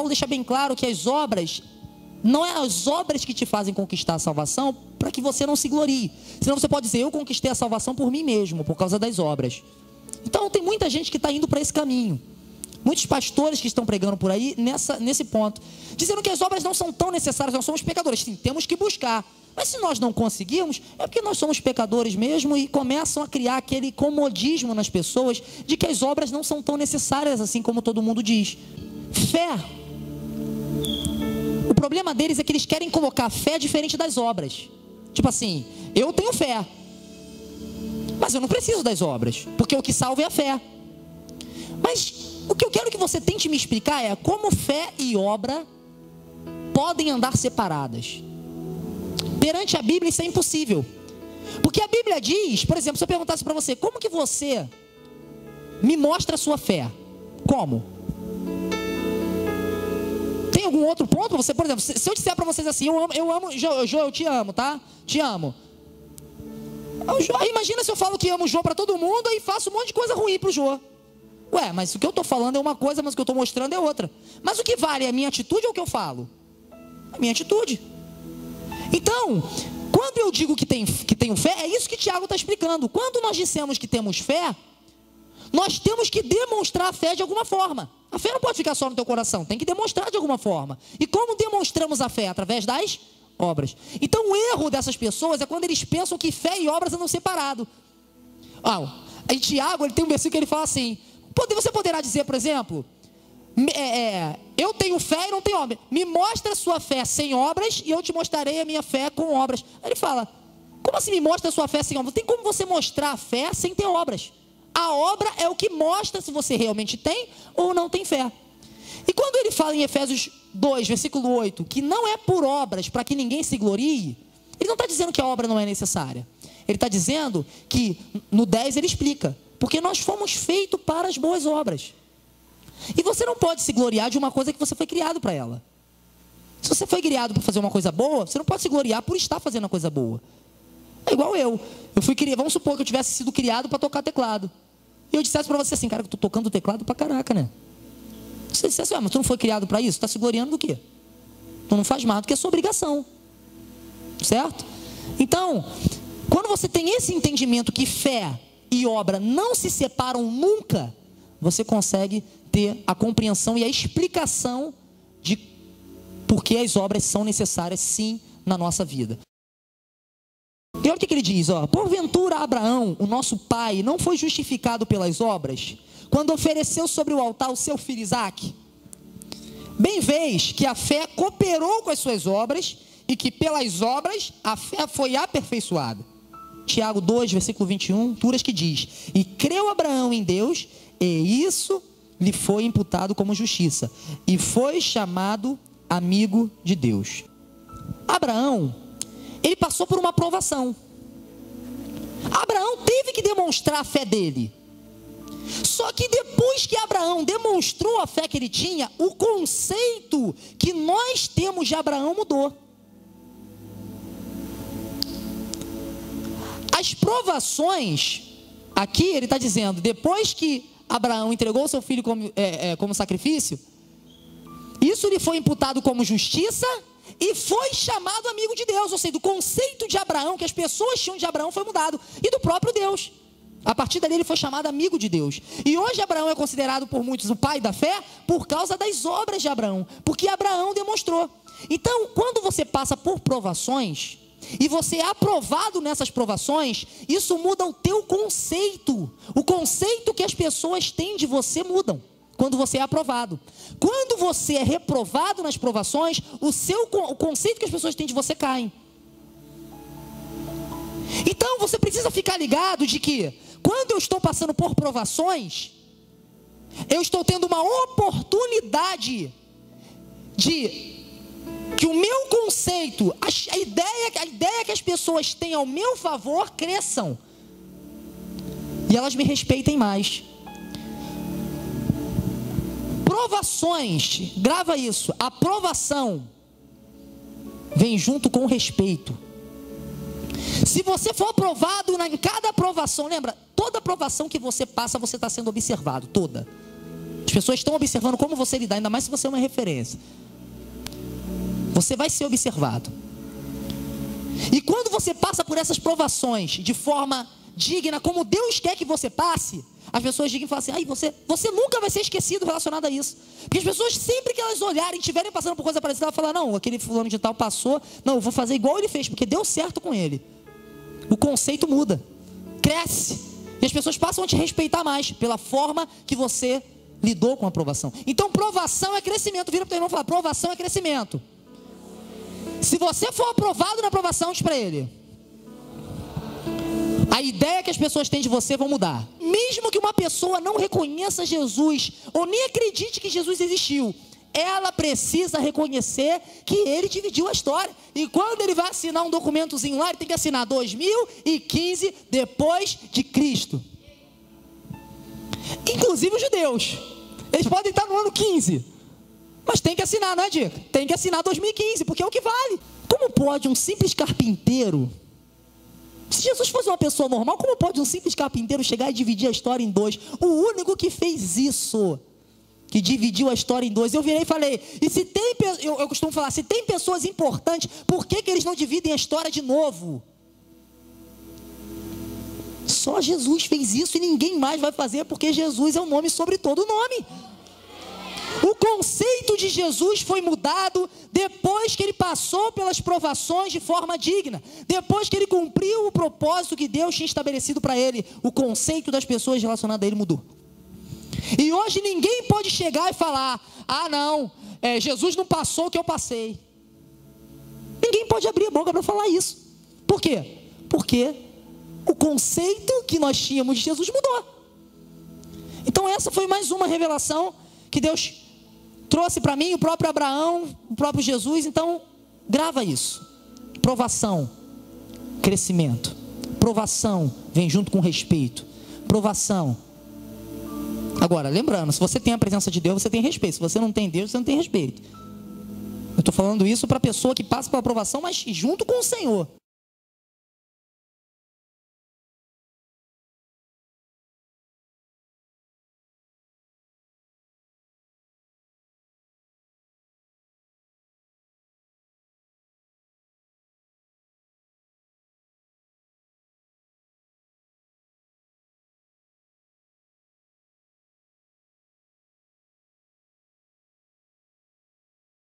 Paulo deixa bem claro que as obras, não é as obras que te fazem conquistar a salvação, para que você não se glorie. Senão você pode dizer, eu conquistei a salvação por mim mesmo, por causa das obras. Então tem muita gente que está indo para esse caminho. Muitos pastores que estão pregando por aí nesse ponto, dizendo que as obras não são tão necessárias, nós somos pecadores. Sim, temos que buscar. Mas se nós não conseguirmos, é porque nós somos pecadores mesmo, e começam a criar aquele comodismo nas pessoas de que as obras não são tão necessárias assim como todo mundo diz. Fé. O problema deles é que eles querem colocar fé diferente das obras. Tipo assim, eu tenho fé, mas eu não preciso das obras, porque o que salva é a fé. Mas o que eu quero que você tente me explicar é como fé e obra podem andar separadas. Perante a Bíblia isso é impossível. Porque a Bíblia diz, por exemplo, se eu perguntasse para você, como que você me mostra a sua fé? Como? Tem algum outro ponto para você? Por exemplo, se eu disser para vocês assim, eu amo, Jô, eu te amo, tá? Te amo. Aí imagina se eu falo que amo o Jô para todo mundo e faço um monte de coisa ruim pro Jô. Ué, mas o que eu estou falando é uma coisa, mas o que eu estou mostrando é outra. Mas o que vale é a minha atitude ou o que eu falo? A minha atitude. Então, quando eu digo que tenho fé, é isso que Tiago está explicando. Quando nós dissemos que temos fé, nós temos que demonstrar a fé de alguma forma. A fé não pode ficar só no teu coração, tem que demonstrar de alguma forma. E como demonstramos a fé? Através das obras. Então o erro dessas pessoas é quando eles pensam que fé e obras andam separados. Em Tiago ele tem um versículo que ele fala assim, você poderá dizer, por exemplo, eu tenho fé e não tenho obras. Me mostra a sua fé sem obras e eu te mostrarei a minha fé com obras. Aí ele fala, como assim me mostra a sua fé sem obras? Tem como você mostrar a fé sem ter obras. A obra é o que mostra se você realmente tem ou não tem fé. E quando ele fala em Efésios 2, versículo 8, que não é por obras para que ninguém se glorie, ele não está dizendo que a obra não é necessária. Ele está dizendo que no 10 ele explica, porque nós fomos feitos para as boas obras. E você não pode se gloriar de uma coisa que você foi criado para ela. Se você foi criado para fazer uma coisa boa, você não pode se gloriar por estar fazendo a coisa boa. É igual eu fui criado, vamos supor que eu tivesse sido criado para tocar teclado. E eu dissesse para você assim, cara, que eu estou tocando teclado para caraca, né? Você dissesse, mas tu não foi criado para isso? Está se gloriando do quê? Tu não faz mais do que a sua obrigação. Certo? Então, quando você tem esse entendimento que fé e obra não se separam nunca, você consegue ter a compreensão e a explicação de por que as obras são necessárias sim na nossa vida. E olha o que ele diz, porventura Abraão, o nosso pai, não foi justificado pelas obras, quando ofereceu sobre o altar o seu filho Isaque? Bem vês que a fé cooperou com as suas obras, e que pelas obras a fé foi aperfeiçoada. Tiago 2, versículo 21, que diz, e creu Abraão em Deus, e isso lhe foi imputado como justiça, e foi chamado amigo de Deus. Abraão, ele passou por uma provação. Abraão teve que demonstrar a fé dele. Só que depois que Abraão demonstrou a fé que ele tinha, o conceito que nós temos de Abraão mudou. As provações, aqui ele está dizendo, depois que Abraão entregou seu filho como sacrifício, isso lhe foi imputado como justiça e foi chamado amigo de Deus. Ou seja, do conceito de Abraão, que as pessoas tinham de Abraão, foi mudado. E do próprio Deus. A partir dali ele foi chamado amigo de Deus. E hoje Abraão é considerado por muitos o pai da fé por causa das obras de Abraão. Porque Abraão demonstrou. Então, quando você passa por provações e você é aprovado nessas provações, isso muda o teu conceito. O conceito que as pessoas têm de você mudam quando você é aprovado. Quando você é reprovado nas provações, o conceito que as pessoas têm de você cai. Então você precisa ficar ligado de que quando eu estou passando por provações, eu estou tendo uma oportunidade de que o meu conceito, a ideia que as pessoas têm ao meu favor cresçam e elas me respeitem mais. Provações, grava isso, a aprovação vem junto com o respeito. Se você for aprovado em cada aprovação, lembra, toda aprovação que você passa, você está sendo observado, toda. As pessoas estão observando como você lidar, ainda mais se você é uma referência. Você vai ser observado. E quando você passa por essas provações de forma digna, como Deus quer que você passe, as pessoas digam e falam assim: ai, você nunca vai ser esquecido relacionado a isso. Porque as pessoas, sempre que elas olharem, estiverem passando por coisa parecida, elas falam: não, aquele fulano de tal passou, não, eu vou fazer igual ele fez, porque deu certo com ele. O conceito muda, cresce, e as pessoas passam a te respeitar mais, pela forma que você lidou com a provação. Então provação é crescimento. Vira para o teu irmão e fala: provação é crescimento. Se você for aprovado na provação, diz para ele: a ideia que as pessoas têm de você vão mudar. Mesmo que uma pessoa não reconheça Jesus, ou nem acredite que Jesus existiu, ela precisa reconhecer que ele dividiu a história. E quando ele vai assinar um documentozinho lá, ele tem que assinar 2015 depois de Cristo. Inclusive os judeus, eles podem estar no ano 15, mas tem que assinar, não é, Dica? Tem que assinar 2015, porque é o que vale. Como pode um simples carpinteiro, se Jesus fosse uma pessoa normal, como pode um simples carpinteiro chegar e dividir a história em dois? O único que fez isso, que dividiu a história em dois. Eu virei e falei: e se tem, eu costumo falar, se tem pessoas importantes, por que eles não dividem a história de novo? Só Jesus fez isso e ninguém mais vai fazer, porque Jesus é o nome sobre todo nome. O conceito de Jesus foi mudado depois que ele passou pelas provações de forma digna, depois que ele cumpriu o propósito que Deus tinha estabelecido para ele. O conceito das pessoas relacionadas a ele mudou. E hoje ninguém pode chegar e falar: ah não, Jesus não passou o que eu passei. Ninguém pode abrir a boca para falar isso. Por quê? Porque o conceito que nós tínhamos de Jesus mudou. Então essa foi mais uma revelação que Deus trouxe para mim, o próprio Abraão, o próprio Jesus. Então grava isso: provação, crescimento. Provação vem junto com respeito. Provação. Agora, lembrando, se você tem a presença de Deus, você tem respeito. Se você não tem Deus, você não tem respeito. Eu estou falando isso para a pessoa que passa pela provação, mas junto com o Senhor.